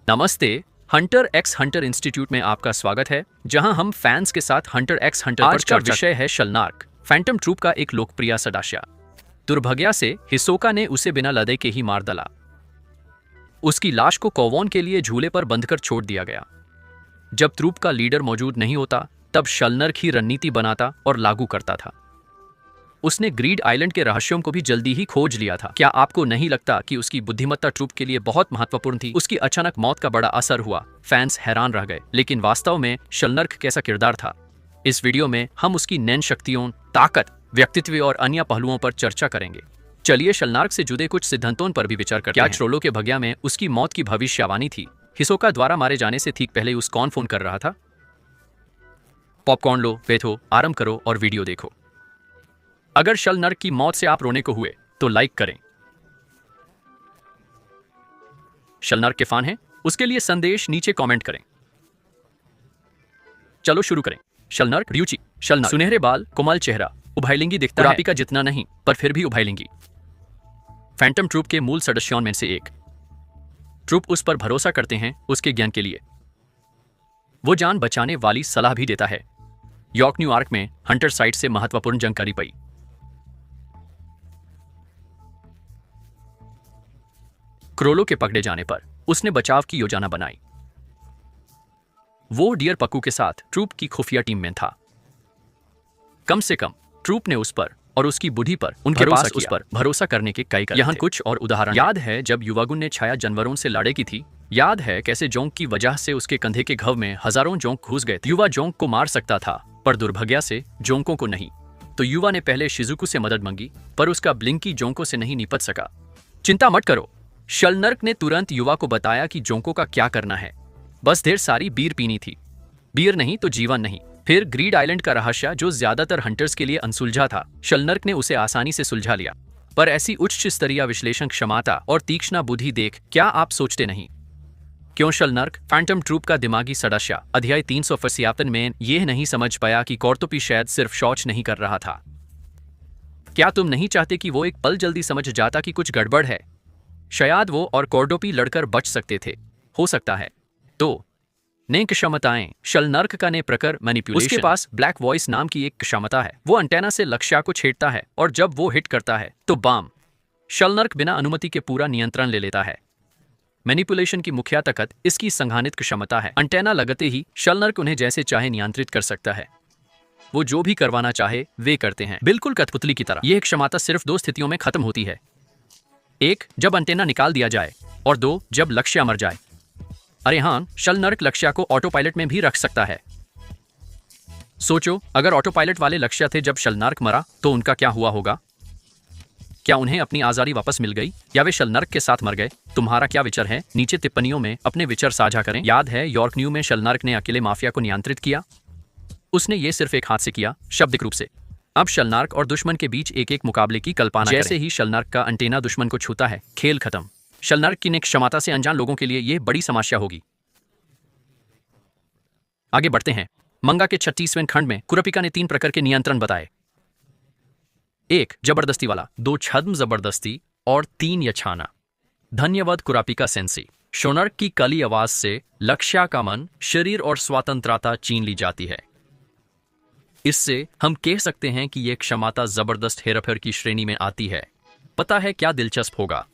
नमस्ते। Hunter x Hunter institute में आपका स्वागत है, जहां हम फैंस के साथ हंटर एक्स हंटर पर चर्चा। विषय है शलनार्क, फैंटम ट्रूप का एक लोकप्रिय सदस्य। दुर्भाग्य से हिसोका ने उसे बिना लड़े के ही मार डाला। उसकी लाश को कौवॉन के लिए झूले पर बंधकर छोड़ दिया गया। जब ट्रूप का लीडर मौजूद नहीं होता, तब शलनार्क ही रणनीति बनाता और लागू करता था। उसने ग्रीड आइलैंड के रहस्यों को भी जल्दी ही खोज लिया था। क्या आपको नहीं लगता कि उसकी बुद्धिमत्ता ट्रूप के लिए बहुत महत्वपूर्ण थी? उसकी अचानक मौत का बड़ा असर हुआ। फैंस हैरान रह गए, लेकिन वास्तव में शलनार्क कैसा किरदार था? इस वीडियो में हम उसकी नैन शक्तियों, ताकत, व्यक्तित्व और अन्य पहलुओं पर चर्चा करेंगे। चलिए शलनार्क से जुड़े कुछ सिद्धांतों पर भी विचार करते हैं। क्या ट्रोलो के भाग्य में उसकी मौत की भविष्यवाणी थी? हिसोका द्वारा मारे जाने से ठीक पहले उस कौन फोन कर रहा था? पॉपकॉर्न लो, बैठो, आराम करो और वीडियो देखो। अगर शलनार्क की मौत से आप रोने को हुए तो लाइक करें। शलनार्क के फैन हैं? उसके लिए संदेश नीचे कमेंट करें। चलो शुरू करें। शलनार्क रुचि। शलनार्क सुनहरे बाल, कोमल चेहरा, उभयलिंगी दिखता है। कुरापिका जितना नहीं, पर फिर भी उभयलिंगी। फैंटम ट्रूप के मूल सदस्यों में से एक। ट्रूप उस पर भरोसा करते हैं उसके ज्ञान के लिए। वो जान बचाने वाली सलाह भी देता है। यॉर्क न्यू आर्क में हंटर साइट से महत्वपूर्ण जानकारी पाई। क्रोलो के पकड़े जाने पर उसने बचाव की योजना बनाई। वो डियर पक्कू के साथ ट्रूप की खुफिया टीम में था। कम से कम ट्रूप ने उस पर और उसकी बुद्धि पर उनके पास उस पर भरोसा करने के कई यहाँ कुछ और उदाहरण। याद है जब युवागुन ने छाया जानवरों से लड़ाई की थी? याद है कैसे जोंक की वजह से उसके कंधे के घाव में हजारों जोंक घुस गए थे? युवा जोंक को मार सकता था, पर दुर्भाग्य से जोंकों को नहीं। तो युवा ने पहले शिजुकू से मदद मांगी, पर उसका ब्लिंकी जोंकों से नहीं निपट सका। चिंता मत करो, शलनार्क ने तुरंत युवा को बताया कि जोंकों का क्या करना है। बस ढेर सारी बीयर पीनी थी। बीयर नहीं तो जीवन नहीं। फिर ग्रीड आइलैंड का रहस्य, जो ज्यादातर हंटर्स के लिए अनसुलझा था, शलनार्क ने उसे आसानी से सुलझा लिया। पर ऐसी उच्च स्तरीय विश्लेषण क्षमता और तीक्ष्ण बुद्धि देख क्या आप सोचते नहीं? क्यों शलनार्क, फैंटम ट्रूप का दिमागी सदस्य, अध्याय 357 में यह नहीं समझ पाया कि कॉर्टोपी शायद सिर्फ शौच नहीं कर रहा था? क्या तुम नहीं चाहते कि वो एक पल जल्दी समझ जाता कि कुछ गड़बड़ है? शायद वो और कॉर्डोपी लड़कर बच सकते थे, हो सकता है। तो नेक क्षमताएं। शलनार्क का ने प्रकर मैनिपुलेशन। उसके पास ब्लैक वॉइस नाम की एक क्षमता है। वो एंटेना से लक्ष्य को छेड़ता है और जब वो हिट करता है तो बाम, शलनार्क बिना अनुमति के पूरा नियंत्रण ले लेता है। मैनिपुलेशन की मुख्य ताकत इसकी संघानित क्षमता है। एंटेना लगते ही शलनार्क उन्हें जैसे चाहे नियंत्रित कर सकता है। वो जो भी करवाना चाहे वे करते हैं, बिल्कुल कठपुतली की तरह। यह क्षमता सिर्फ दो स्थितियों में खत्म होती है। एक, जब एंटेना निकाल दिया जाए, और दो, जब लक्ष्य मर जाए। अरे हाँ, शलनार्क लक्ष्य को ऑटो पायलट में भी रख सकता है। सोचो, अगर ऑटो पायलट वाले लक्ष्य थे जब शलनार्क मरा, तो उनका क्या हुआ होगा? क्या उन्हें अपनी आजादी वापस मिल गई, या वे शलनार्क के साथ मर गए? तुम्हारा क्या विचार है? नीचे टिप्पणियों में अपने विचार साझा करें। याद है यॉर्क न्यू में शलनार्क ने अकेले माफिया को नियंत्रित किया? उसने ये सिर्फ एक हाथ से किया, शाब्दिक रूप से। अब शलनार्क और दुश्मन के बीच एक एक मुकाबले की कल्पना करें। जैसे ही शलनार्क का एंटेना दुश्मन को छूता है, खेल खत्म। शलनार्क की नेक क्षमता से अनजान लोगों के लिए यह बड़ी समस्या होगी। आगे बढ़ते हैं। मंगा के 36वें खंड में कुरापिका ने 3 प्रकार के नियंत्रण बताए। 1, जबरदस्ती वाला, 2, छद्म जबरदस्ती और 3, यछाना। धन्यवाद कुरापिका सेंसी। शलनार्क की कली आवाज से लक्ष्य का मन, शरीर और स्वतंत्रता छीन ली जाती है। इससे हम कह सकते हैं कि यह क्षमता जबरदस्त हेरफेर की श्रेणी में आती है। पता है क्या दिलचस्प होगा?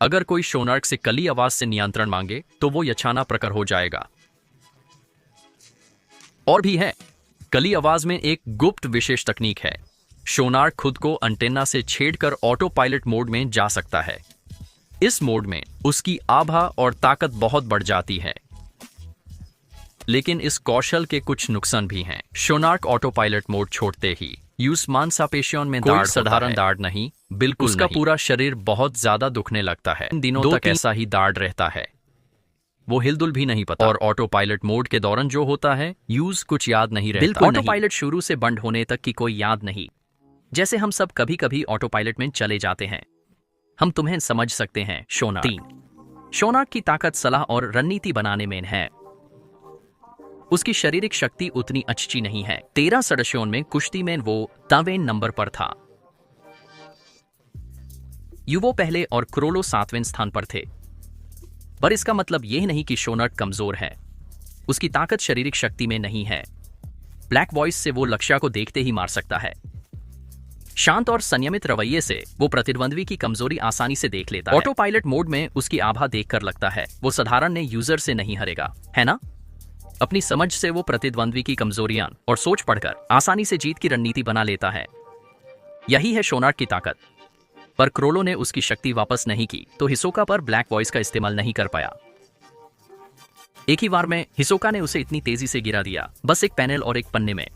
अगर कोई शलनार्क से कली आवाज से नियंत्रण मांगे तो वो यछाना प्रकर हो जाएगा। और भी है, कली आवाज में एक गुप्त विशेष तकनीक है। शलनार्क खुद को एंटेना से छेड़कर ऑटो पायलट मोड में जा सकता है। इस मोड में उसकी आभा और ताकत बहुत बढ़ जाती है। लेकिन इस कौशल के कुछ नुकसान भी हैं। शलनार्क ऑटो पायलट मोड छोड़ते ही मांसपेशियों में कोई साधारण दर्द नहीं, बिल्कुल उसका नहीं। पूरा शरीर बहुत ज्यादा दुखने लगता है। इन दिनों तक ऐसा ही दर्द रहता है। वो हिलदुल भी नहीं पता। और ऑटो पायलट मोड के दौरान जो होता है, कुछ याद नहीं रहता। ऑटो पायलट शुरू से बंद होने तक की कोई याद नहीं। जैसे हम सब कभी कभी ऑटो पायलट में चले जाते हैं। हम तुम्हें समझ सकते हैं। शलनार्क की ताकत सलाह और रणनीति बनाने में है। उसकी शारीरिक शक्ति उतनी अच्छी नहीं है। 13 सदस्यों में कुश्ती में वो 9वें नंबर पर था। युवो पहले और क्रोलो 7वें स्थान पर थे। पर इसका मतलब यह नहीं कि शोनर्क कमजोर है। उसकी ताकत शारीरिक शक्ति में नहीं है। ब्लैक वॉइस से वो लक्ष्य को देखते ही मार सकता है। शांत और संयमित रवैये से वो प्रतिद्वंद्वी की कमजोरी आसानी से देख लेता है। ऑटो पायलट मोड में उसकी आभा देखकर लगता है वो साधारण ने यूजर से नहीं हारेगा, है ना? अपनी समझ से वो प्रतिद्वंद्वी की कमजोरियां और सोच पढ़कर आसानी से जीत की रणनीति बना लेता है। यही है शोनर्क की ताकत। पर क्रोलो ने उसकी शक्ति वापस नहीं की तो हिसोका पर ब्लैक वॉइस का इस्तेमाल नहीं कर पाया। एक ही बार में हिसोका ने उसे इतनी तेजी से गिरा दिया, बस एक पैनल और एक पन्ने में।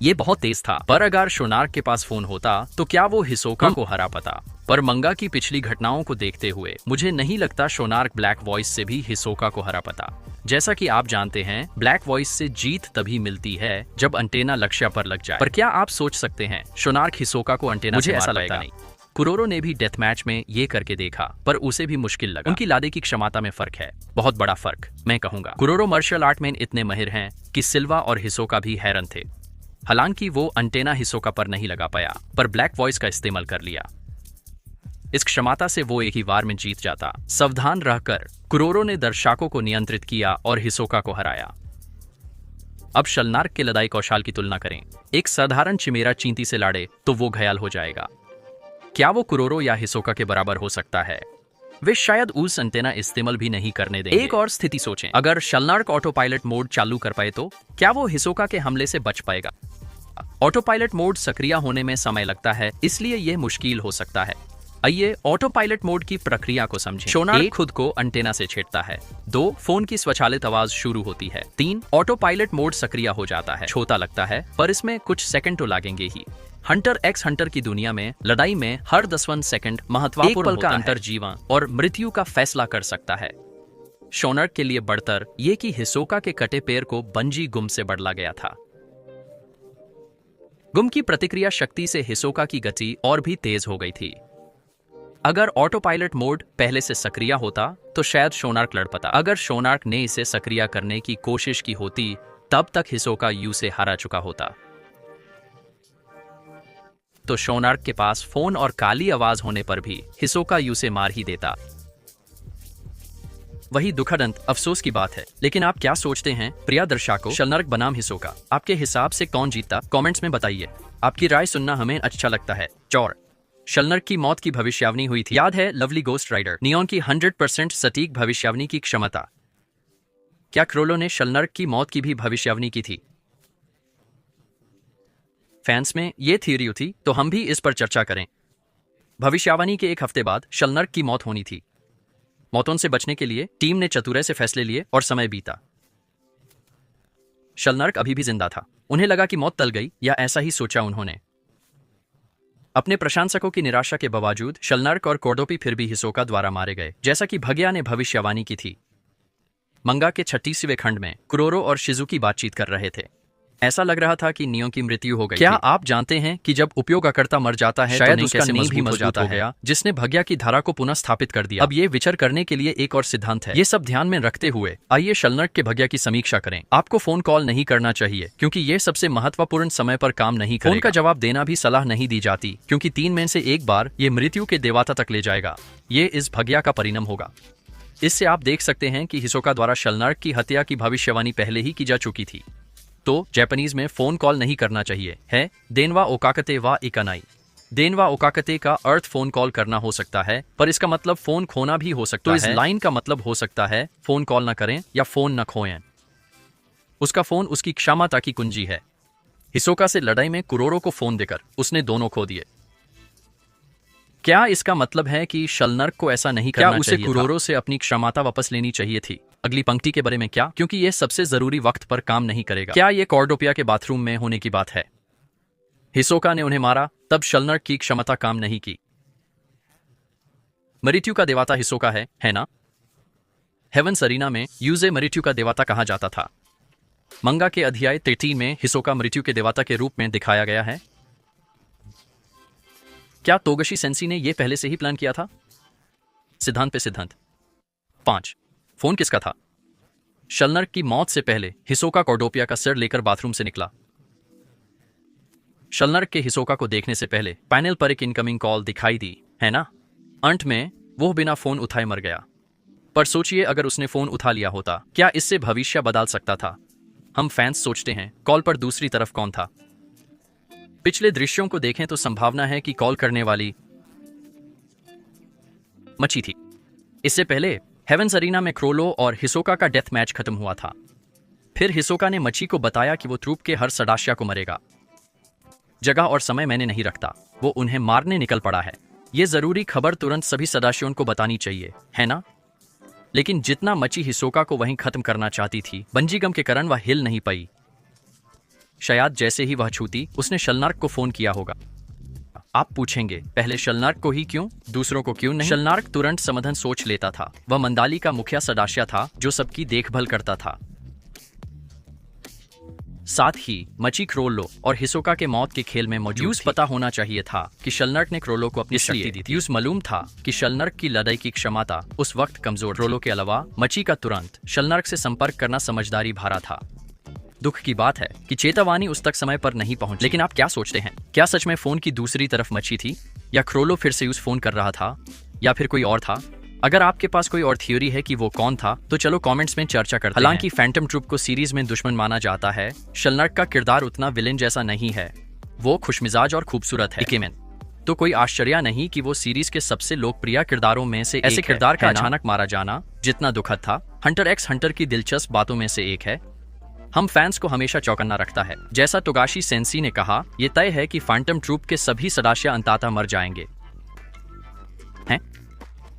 ये बहुत तेज था, पर अगर शोनर्क के पास फोन होता तो क्या वो हिसोका को हरा पाता? पर मंगा की पिछली घटनाओं को देखते हुए मुझे नहीं लगता शोनर्क ब्लैक वॉइस से भी हिसोका को हरा पाता। जैसा कि आप जानते हैं, ब्लैक वॉइस से जीत तभी मिलती है जब अंटेना लक्ष्य पर लग जाए। पर क्या आप सोच सकते हैं शोनर्क हिसोका को अंटेना से मार पाएगा? नहीं। कुरोरो ने भी डेथ मैच में ये करके देखा, पर उसे भी मुश्किल लगा। उनकी लादे की क्षमता में फर्क है, बहुत बड़ा फर्क मैं कहूंगा। कुरोरो मार्शल आर्ट में इतने माहिर हैं कि सिल्वा और हिसोका भी हैरान थे। हालांकि वो अंटेना हिसोका पर नहीं लगा पाया, पर ब्लैक वॉइस का इस्तेमाल कर लिया। इस क्षमता से वो एक ही वार में जीत जाता। सावधान रहकर कुरोरो ने दर्शकों को नियंत्रित किया और हिसोका को हराया। अब शोनर्क के लड़ाई कौशल की तुलना करें। एक साधारण चिमेरा चींटी से लड़े तो वो घायल हो जाएगा। क्या वो कुरोरो या हिसोका के बराबर हो सकता है? वे शायद उस अंटेना इस्तेमाल भी नहीं करने देंगे। एक और स्थिति सोचें, अगर शोनर्क ऑटो पायलट मोड चालू कर पाए तो क्या वो हिसोका के हमले से बच पाएगा? ऑटो पायलट मोड सक्रिय होने में समय लगता है, इसलिए यह मुश्किल हो सकता है। आइए ऑटो पायलट मोड की प्रक्रिया को समझें। शोनर्क खुद को अंटेना से छेड़ता है। 2 फोन की स्वचालित आवाज शुरू होती है। 3 ऑटो पायलट मोड सक्रिय हो जाता है। छोटा लगता है, पर इसमें कुछ सेकंड तो लगेंगे ही। हंटर एक्स हंटर की दुनिया में लड़ाई में हर 10वां सेकंड महत्वपूर्ण पल का अंतर जीवन और मृत्यु का फैसला कर सकता है। शोनर्क के लिए बढ़तर ये कि हिसोका के कटे पैर को बंजी गुम से बदला गया था। गुम की प्रतिक्रिया शक्ति से हिसोका की गति और भी तेज हो गई थी। अगर ऑटो पायलट मोड पहले से सक्रिय होता तो शायद शोनर्क लड़ पाता। अगर शोनर्क ने इसे सक्रिय करने की कोशिश की होती तब तक हिसोका यू से हारा चुका होता। तो शोनर्क के पास फोन और काली आवाज होने पर भी हिसोका यू से मार ही देता। वही दुखद अंत, अफसोस की बात है। लेकिन आप क्या सोचते हैं प्रिय दर्शकों? शोनर्क बनाम हिसोका, आपके हिसाब से कौन जीतता? कमेंट्स में बताइए। आपकी राय सुनना हमें अच्छा लगता है। चौर शोनर्क की मौत की भविष्यवाणी हुई थी। याद है लवली गोस्ट राइडर नियॉन की 100% सटीक भविष्यवाणी की क्षमता? क्या क्रोलो ने शोनर्क की मौत की भी भविष्यवाणी की थी? फैंस में ये थ्योरी थी, तो हम भी इस पर चर्चा करें। भविष्यवाणी के एक हफ्ते बाद शोनर्क की मौत होनी थी। मौतों से बचने के लिए टीम ने चतुराई से फैसले लिए और समय बीता। शोनर्क अभी भी जिंदा था। उन्हें लगा कि मौत टल गई, या ऐसा ही सोचा उन्होंने। अपने प्रशंसकों की निराशा के बावजूद शोनर्क और कोर्डोपी फिर भी हिसोका द्वारा मारे गए, जैसा कि भगिया ने भविष्यवाणी की थी। मंगा के 36वें खंड में कुरोरो और शिजुकी बातचीत कर रहे थे। ऐसा लग रहा था कि नियो की मृत्यु हो गई। क्या आप जानते हैं कि जब उपयोगकर्ता मर जाता है शायद तो उसका नींव भी मजबूत हो गया, जिसने भगिया की धारा को पुनः स्थापित कर दिया। अब ये विचार करने के लिए एक और सिद्धांत है। ये सब ध्यान में रखते हुए आइए शोनर्क के भगिया की समीक्षा करें। आपको फोन कॉल नहीं करना चाहिए, क्योंकि ये सबसे महत्वपूर्ण समय पर काम नहीं करेगा। फोन का जवाब देना भी सलाह नहीं दी जाती, क्योंकि 3 में से एक बार ये मृत्यु के देवता तक ले जाएगा। ये इस भगिया का परिणाम होगा। इससे आप देख सकते हैं कि हिसोका द्वारा शोनर्क की हत्या की भविष्यवाणी पहले ही की जा चुकी थी। तो जापानीज में फोन कॉल नहीं करना चाहिए है देनवा ओकाकते वा इकानाई। देनवा ओकाकते का अर्थ फोन कॉल करना हो सकता है, पर इसका मतलब फोन खोना भी हो सकता है। तो इस लाइन का मतलब हो सकता है फोन कॉल न करें या फोन न खोएं। उसका फोन उसकी क्षमता की कुंजी है। हिसोका से लड़ाई में कुरोरो को फोन देकर उसने दोनों खो दिए। क्या इसका मतलब है कि शोनर्क को ऐसा नहीं करना चाहिए? उसे कुरोरो से अपनी क्षमता वापस लेनी चाहिए थी? अगली पंक्ति के बारे में क्या? क्योंकि यह सबसे जरूरी वक्त पर काम नहीं करेगा। क्या यह कॉर्डोपिया के बाथरूम में होने की बात है? हिसोका ने उन्हें मारा, तब शोनर्क की क्षमता काम नहीं की। मृत्यु का देवता हिसोका है ना? हेवन सरीना में यूजे मृत्यु का देवता कहा जाता था। मंगा के अध्याय 13 में हिसोका मृत्यु के देवता के रूप में दिखाया गया है। क्या तोगशी सेंसी ने यह पहले से ही प्लान किया था? सिद्धांत पे सिद्धांत। 5 फोन किसका था? शोनर्क की मौत से पहले हिसोका कॉर्डोपिया का सिर लेकर बाथरूम से निकला। शोनर्क के हिसोका को देखने से पहले पैनल पर एक इनकमिंग कॉल दिखाई दी, है ना? अंत में वो बिना फोन उठाए मर गया। पर सोचिए अगर उसने फोन उठा लिया होता, क्या इससे भविष्य बदल सकता था? हम फैंस सोचते हैं, कॉल पर दूसरी तरफ कौन था? पिछले दृश्यों को देखें तो संभावना है कि कॉल करने वाली मची थी। इससे पहले हेवंस अरीना में क्रोलो और हिसोका का डेथ मैच खत्म हुआ था। फिर हिसोका ने मची को बताया कि वो ट्रूप के हर सदस्य को मरेगा। जगह और समय मैंने नहीं रखता, वो उन्हें मारने निकल पड़ा है। ये जरूरी खबर तुरंत सभी सदस्यों को बतानी चाहिए, है ना? लेकिन जितना मची हिसोका को वहीं खत्म करना चाहती थी, बंजीगम के कारण वह हिल नहीं पाई। शायद जैसे ही वह छूती, उसने शलनार्क को फोन किया होगा। आप पूछेंगे, पहले शलनार्क को ही क्यों, दूसरों को क्यों नहीं? शलनार्क तुरंत समाधान सोच लेता था। वह मंदाली का मुखिया सदस्य था जो सबकी देखभाल करता था। साथ ही मची, क्रोलो और हिसोका के मौत के खेल में मौजूद थी। पता होना चाहिए था कि शलनार्क ने क्रोलो को अपनी शक्ति दी थी। मालूम था कि शलनार्क की लड़ाई की क्षमता उस वक्त कमजोर। क्रोलो के अलावा मची का तुरंत शलनार्क से संपर्क करना समझदारी भरा था। दुख की बात है कि चेतावनी उस तक समय पर नहीं पहुंची। लेकिन आप क्या सोचते हैं, क्या सच में फोन की दूसरी तरफ मची थी, या क्रोलो फिर से यूज फोन कर रहा था, या फिर कोई और था? अगर आपके पास कोई और थ्योरी है कि वो कौन था, तो चलो कमेंट्स में चर्चा करते हैं। हालांकि फैंटम ट्रूप को सीरीज में दुश्मन माना जाता है, शलनार्क का किरदार उतना विलेन जैसा नहीं है। वो खुशमिजाज और खूबसूरत है। तो कोई आश्चर्य नहीं कि वो सीरीज के सबसे लोकप्रिय किरदारों में से ऐसे किरदार का अचानक मारा जाना जितना दुखद था। हंटर एक्स हंटर की दिलचस्प बातों में से एक है, हम फैंस को हमेशा चौकन्ना रखता है। जैसा तोगाशी सेंसी ने कहा, यह तय है कि फैंटम ट्रूप के सभी सदस्य अंततः मर जाएंगे। हैं?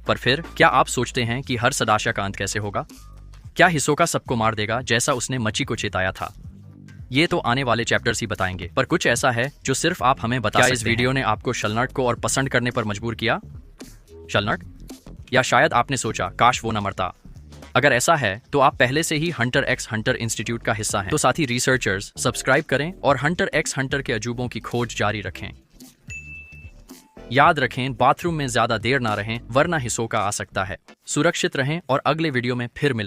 पर फिर क्या आप सोचते हैं कि हर सदस्य का अंत कैसे होगा? क्या हिसोका सबको मार देगा जैसा उसने मची को चेताया था? ये तो आने वाले चैप्टर्स ही बताएंगे, पर कुछ ऐसा है जो सिर्फ आप हमें बता सकते हैं। इस वीडियो ने आपको शलनार्क को और पसंद करने पर मजबूर किया? शलनार्क? या शायद आपने सोचा काश वो न मरता? अगर ऐसा है तो आप पहले से ही हंटर एक्स हंटर इंस्टीट्यूट का हिस्सा हैं। तो साथी रिसर्चर्स सब्सक्राइब करें और हंटर एक्स हंटर के अजूबों की खोज जारी रखें। याद रखें, बाथरूम में ज्यादा देर ना रहें, वरना हिसोका आ सकता है। सुरक्षित रहें और अगले वीडियो में फिर मिलें।